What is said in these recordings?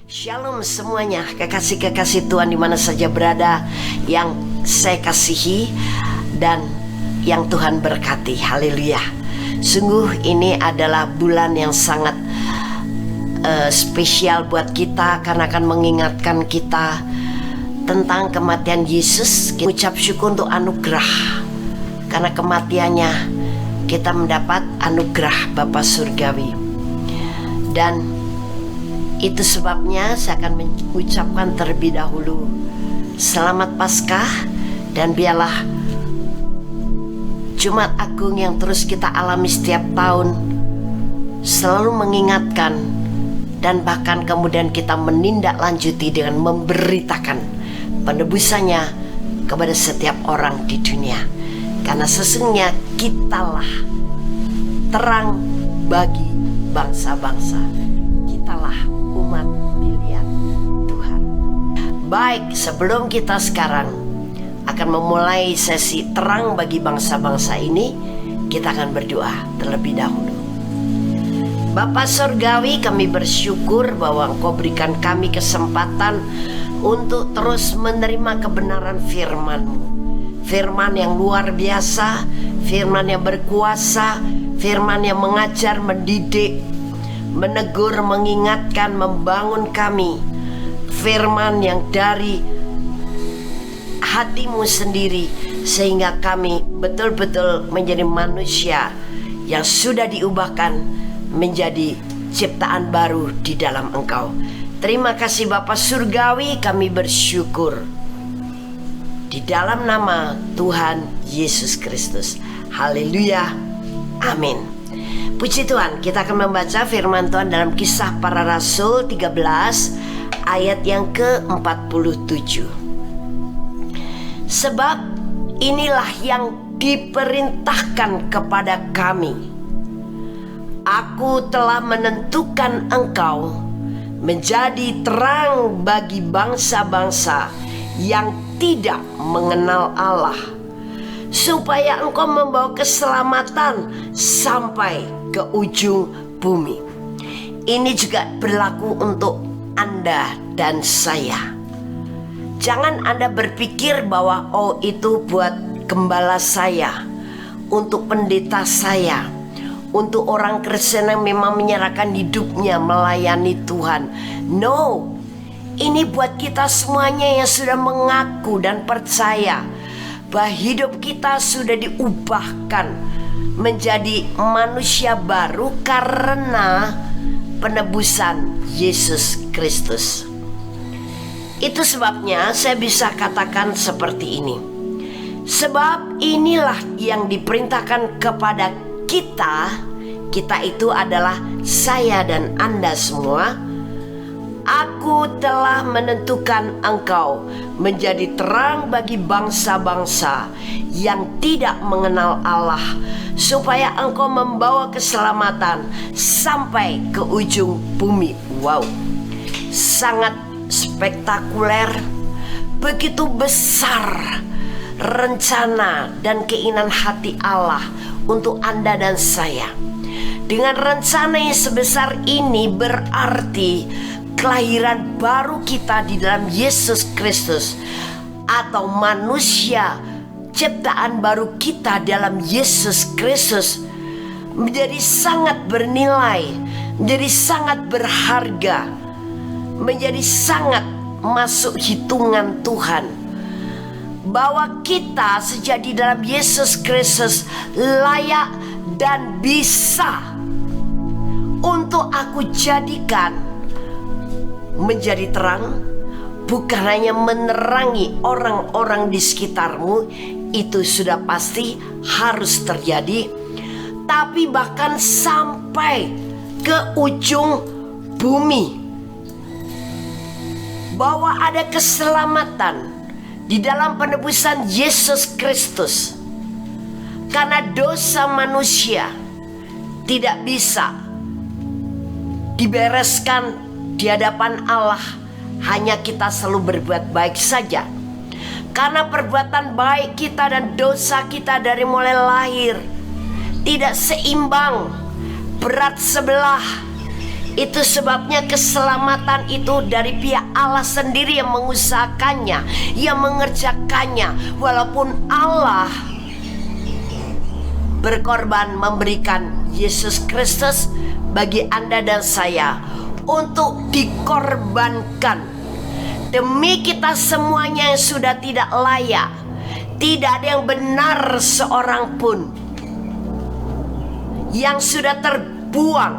Shalom semuanya, kekasih-kekasih Tuhan di mana saja berada, yang saya kasihi dan yang Tuhan berkati. Haleluya. Sungguh ini adalah bulan yang sangat spesial buat kita, karena akan mengingatkan kita tentang kematian Yesus. Ucap syukur untuk anugerah, karena kematiannya kita mendapat anugerah Bapa Surgawi. Dan itu sebabnya saya akan mengucapkan terlebih dahulu Selamat Paskah, dan biarlah Jumat Agung yang terus kita alami setiap tahun selalu mengingatkan, dan bahkan kemudian kita menindaklanjuti dengan memberitakan penebusannya kepada setiap orang di dunia. Karena sesungguhnya kitalah terang bagi bangsa-bangsa, kitalah umat pilihan Tuhan. Baik, sebelum kita sekarang akan memulai sesi terang bagi bangsa-bangsa ini, kita akan berdoa terlebih dahulu. Bapa Surgawi, kami bersyukur bahwa Engkau berikan kami kesempatan untuk terus menerima kebenaran firman-Mu. Firman yang luar biasa, firman yang berkuasa, firman yang mengajar, mendidik, menegur, mengingatkan, membangun kami. Firman yang dari hati-Mu sendiri, sehingga kami betul-betul menjadi manusia yang sudah diubahkan menjadi ciptaan baru di dalam Engkau. Terima kasih Bapa Surgawi, kami bersyukur di dalam nama Tuhan Yesus Kristus. Haleluya, amin. Puji Tuhan, kita akan membaca firman Tuhan dalam Kisah Para Rasul 13 ayat yang ke-47. Sebab inilah yang diperintahkan kepada kami. Aku telah menentukan engkau menjadi terang bagi bangsa-bangsa yang tidak mengenal Allah, supaya engkau membawa keselamatan sampai ke ujung bumi. Ini juga berlaku untuk Anda dan saya. Jangan Anda berpikir bahwa itu buat gembala saya, untuk pendeta saya, untuk orang Kristen yang memang menyerahkan hidupnya melayani Tuhan. No, ini buat kita semuanya yang sudah mengaku dan percaya bahwa hidup kita sudah diubahkan menjadi manusia baru karena penebusan Yesus Kristus. Itu sebabnya saya bisa katakan seperti ini. Sebab inilah yang diperintahkan kepada kita. Kita itu adalah saya dan Anda semua. Aku telah menentukan engkau menjadi terang bagi bangsa-bangsa yang tidak mengenal Allah, supaya engkau membawa keselamatan sampai ke ujung bumi. Wow, sangat spektakuler. Begitu besar rencana dan keinginan hati Allah untuk Anda dan saya. Dengan rencana yang sebesar ini berarti kelahiran baru kita di dalam Yesus Kristus, atau manusia ciptaan baru kita dalam Yesus Kristus, menjadi sangat bernilai, menjadi sangat berharga, menjadi sangat masuk hitungan Tuhan. Bahwa kita sejak di dalam Yesus Kristus layak dan bisa untuk aku jadikan menjadi terang, bukan hanya menerangi orang-orang di sekitarmu, itu sudah pasti harus terjadi, tapi bahkan sampai ke ujung bumi. Bahwa ada keselamatan di dalam penebusan Yesus Kristus, karena dosa manusia tidak bisa dibereskan di hadapan Allah, hanya kita selalu berbuat baik saja. Karena perbuatan baik kita dan dosa kita dari mulai lahir tidak seimbang, berat sebelah. Itu sebabnya keselamatan itu dari pihak Allah sendiri yang mengusahakannya, yang mengerjakannya. Walaupun Allah berkorban memberikan Yesus Kristus bagi Anda dan saya untuk dikorbankan demi kita semuanya yang sudah tidak layak. Tidak ada yang benar seorang pun yang sudah terbuang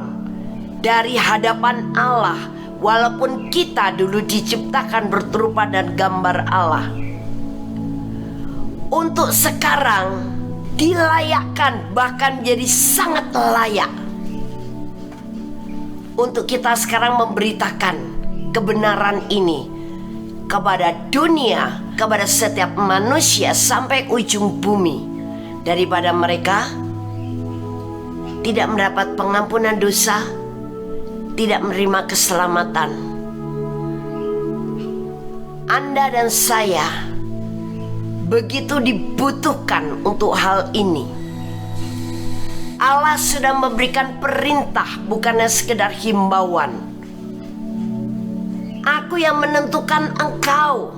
dari hadapan Allah, walaupun kita dulu diciptakan berterupa dan gambar Allah. Untuk sekarang dilayakkan, bahkan jadi sangat layak untuk kita sekarang memberitakan kebenaran ini kepada dunia, kepada setiap manusia sampai ujung bumi, daripada mereka tidak mendapat pengampunan dosa, tidak menerima keselamatan. Anda dan saya begitu dibutuhkan untuk hal ini. Allah sudah memberikan perintah, bukannya sekedar himbauan. Aku yang menentukan engkau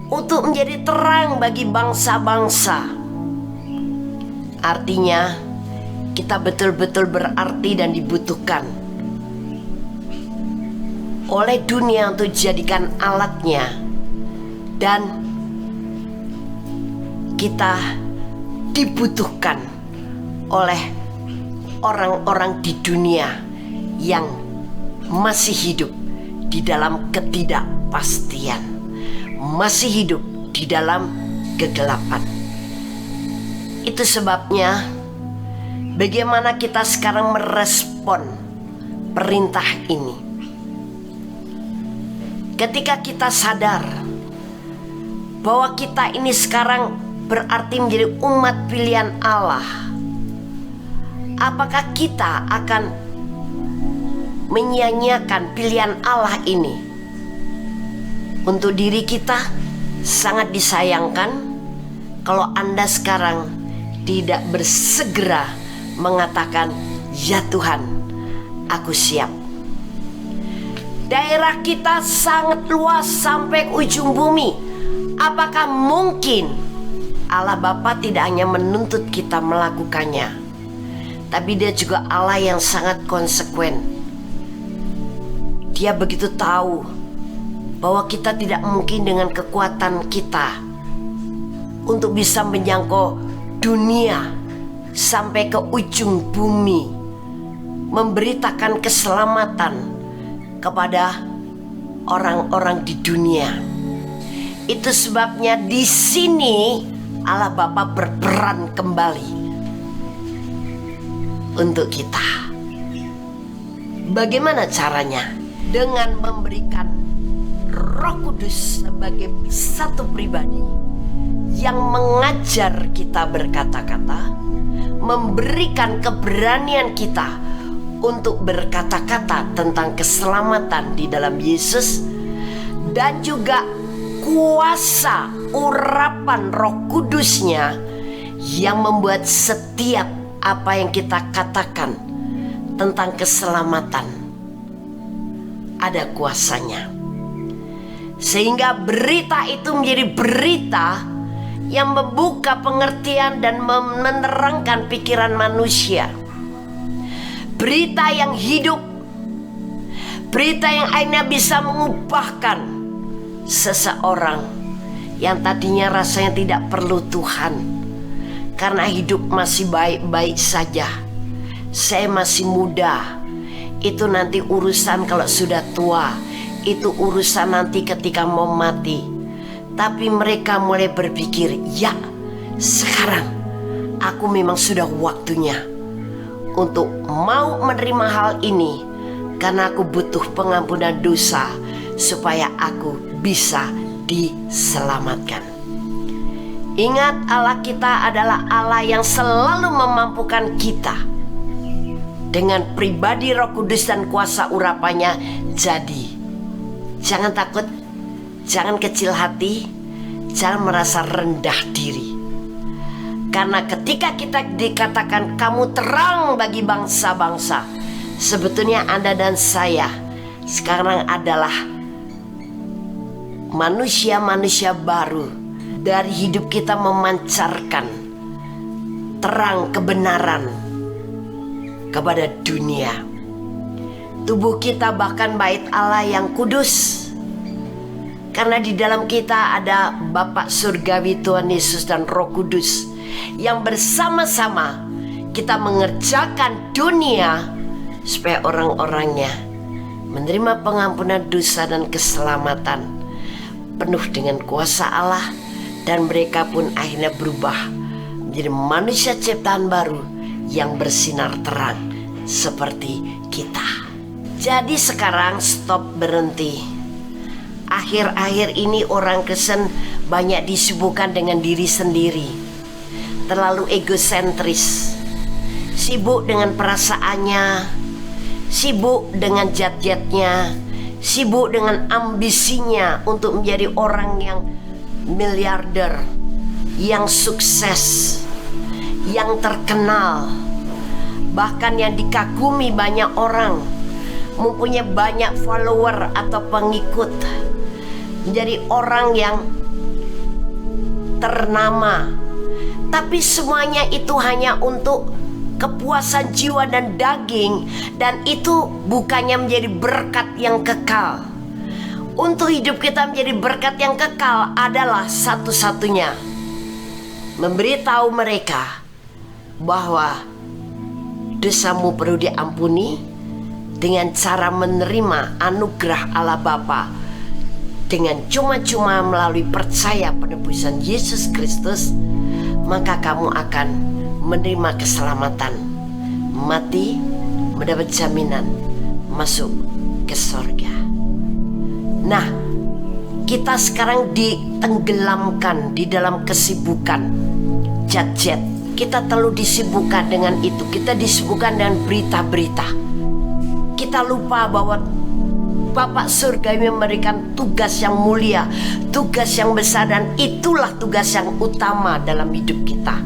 untuk menjadi terang bagi bangsa-bangsa. Artinya kita betul-betul berarti dan dibutuhkan oleh dunia untuk dijadikan alatnya. Dan kita dibutuhkan oleh orang-orang di dunia yang masih hidup di dalam ketidakpastian, masih hidup di dalam kegelapan. Itu sebabnya bagaimana kita sekarang merespon perintah ini. Ketika kita sadar bahwa kita ini sekarang berarti menjadi umat pilihan Allah, apakah kita akan menyia-nyiakan pilihan Allah ini? Untuk diri kita sangat disayangkan kalau Anda sekarang tidak bersegera mengatakan, ya Tuhan, aku siap. Daerah kita sangat luas sampai ujung bumi. Apakah mungkin Allah Bapa tidak hanya menuntut kita melakukannya, tapi Dia juga Allah yang sangat konsekuen. Dia begitu tahu bahwa kita tidak mungkin dengan kekuatan kita untuk bisa menjangkau dunia sampai ke ujung bumi, memberitakan keselamatan kepada orang-orang di dunia. Itu sebabnya di sini Allah Bapa berperan kembali untuk kita. Bagaimana caranya? Dengan memberikan Roh Kudus sebagai satu pribadi yang mengajar kita berkata-kata, memberikan keberanian kita untuk berkata-kata tentang keselamatan di dalam Yesus, dan juga kuasa urapan Roh Kudusnya yang membuat setiap apa yang kita katakan tentang keselamatan ada kuasanya, sehingga berita itu menjadi berita yang membuka pengertian dan menerangkan pikiran manusia. Berita yang hidup, berita yang akhirnya bisa mengubahkan seseorang yang tadinya rasanya tidak perlu Tuhan karena hidup masih baik-baik saja. Saya masih muda, itu nanti urusan kalau sudah tua, itu urusan nanti ketika mau mati. Tapi mereka mulai berpikir, ya sekarang aku memang sudah waktunya untuk mau menerima hal ini, karena aku butuh pengampunan dosa supaya aku bisa diselamatkan. Ingat, Allah kita adalah Allah yang selalu memampukan kita dengan pribadi Roh Kudus dan kuasa urapannya. Jadi jangan takut, jangan kecil hati, jangan merasa rendah diri. Karena ketika kita dikatakan kamu terang bagi bangsa-bangsa, Sebetulnya Anda dan saya sekarang adalah manusia-manusia baru. Dari hidup kita memancarkan terang kebenaran kepada dunia. Tubuh kita bahkan bait Allah yang kudus, karena di dalam kita ada Bapa Surgawi, Tuhan Yesus dan Roh Kudus, yang bersama-sama kita mengerjakan dunia supaya orang-orangnya menerima pengampunan dosa dan keselamatan penuh dengan kuasa Allah. Dan mereka pun akhirnya berubah menjadi manusia ciptaan baru yang bersinar terang seperti kita. Jadi sekarang stop, berhenti. Akhir-akhir ini orang Kristen banyak disibukkan dengan diri sendiri, terlalu egosentris, sibuk dengan perasaannya, sibuk dengan jat-jatnya, sibuk dengan ambisinya untuk menjadi orang yang miliarder, yang sukses, yang terkenal, bahkan yang dikagumi banyak orang, mempunyai banyak follower atau pengikut, menjadi orang yang ternama. Tapi semuanya itu hanya untuk kepuasan jiwa dan daging, dan itu bukannya menjadi berkat yang kekal. Untuk hidup kita menjadi berkat yang kekal adalah satu-satunya memberitahu mereka bahwa dosamu perlu diampuni dengan cara menerima anugerah Allah Bapa dengan cuma-cuma melalui percaya penebusan Yesus Kristus. Maka kamu akan menerima keselamatan, mati, mendapat jaminan masuk ke sorga. Nah, kita sekarang ditenggelamkan di dalam kesibukan jet-jet. Kita terlalu disibukkan dengan itu. Kita disibukkan dengan berita-berita. Kita lupa bahwa Bapak Surgawi memberikan tugas yang mulia, tugas yang besar, dan itulah tugas yang utama dalam hidup kita.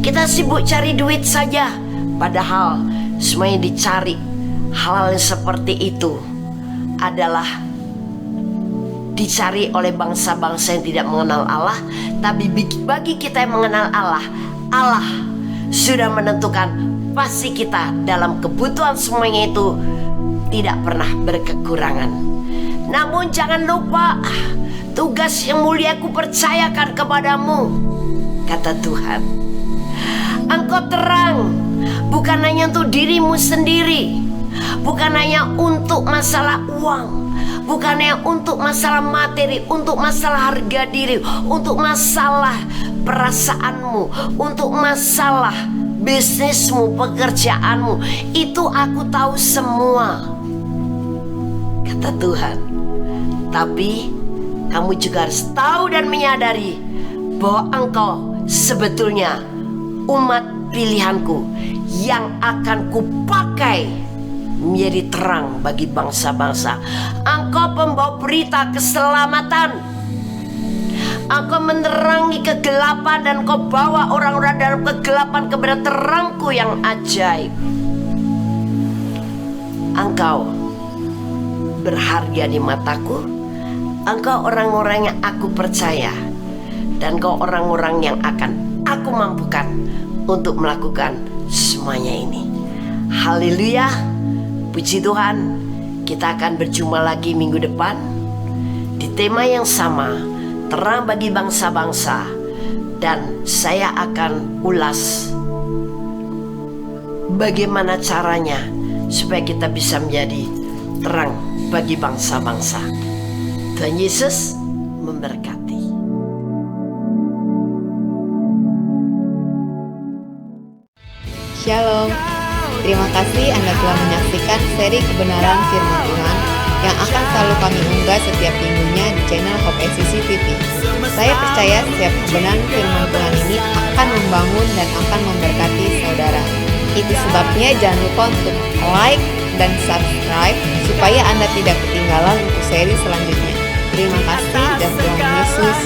Kita sibuk cari duit saja, padahal semua yang dicari, hal yang seperti itu adalah dicari oleh bangsa-bangsa yang tidak mengenal Allah. Tapi bagi kita yang mengenal Allah, Allah sudah menentukan pasti kita dalam kebutuhan semuanya itu tidak pernah berkekurangan. Namun jangan lupa, tugas yang mulia ku percayakan kepadamu, kata Tuhan. Engkau terang, bukan hanya untuk dirimu sendiri, bukan hanya untuk masalah uang, bukannya untuk masalah materi, untuk masalah harga diri, untuk masalah perasaanmu, untuk masalah bisnismu, pekerjaanmu. Itu aku tahu semua, kata Tuhan. Tapi kamu juga harus tahu dan menyadari bahwa engkau sebetulnya umat pilihanku yang akan kupakai menjadi terang bagi bangsa-bangsa. Engkau pembawa berita keselamatan. Engkau menerangi kegelapan dan kau bawa orang-orang dalam kegelapan kepada terangku yang ajaib. Engkau berharga di mataku. Engkau orang-orang yang aku percaya, dan kau orang-orang yang akan aku mampukan untuk melakukan semuanya ini. Haleluya. Puji Tuhan, kita akan berjumpa lagi minggu depan di tema yang sama, terang bagi bangsa-bangsa. Dan saya akan ulas bagaimana caranya supaya kita bisa menjadi terang bagi bangsa-bangsa. Tuhan Yesus memberkati. Shalom. Terima kasih Anda telah menyaksikan seri kebenaran firman Tuhan yang akan selalu kami unggah setiap minggunya di channel Hope SCC TV. Saya percaya setiap kebenaran firman Tuhan ini akan membangun dan akan memberkati saudara. Itu sebabnya jangan lupa untuk like dan subscribe supaya Anda tidak ketinggalan untuk seri selanjutnya. Terima kasih dan Tuhan Yesus